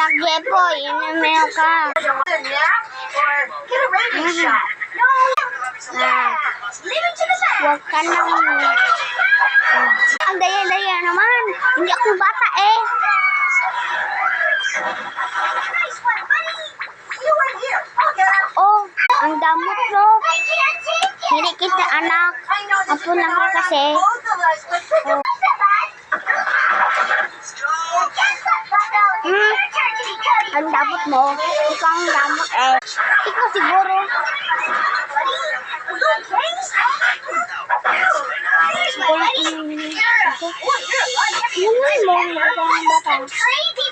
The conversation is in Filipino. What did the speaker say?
Anak Jepo, inumin ka. Get a rabies shot. No. Leave it to the back. Huwag ka nang... Ang daya-daya naman. Hindi ako bata eh. Nice one, buddy. You in here. I'll get her. Oh, ang damot no. I can't take it. Hindi kita anak. I know this Apo is lang ka hard on kasi. both of us, but pick up the bag. Guess what, Bucko? It's Hmm? your turn to be cutty. Ang damot mo. Ikaw ang damot eh. Ikaw siguro. Buddy, are you okay? Siguro inumin. You're a liar. Inumin mo. Ikaw ang bata. Crazy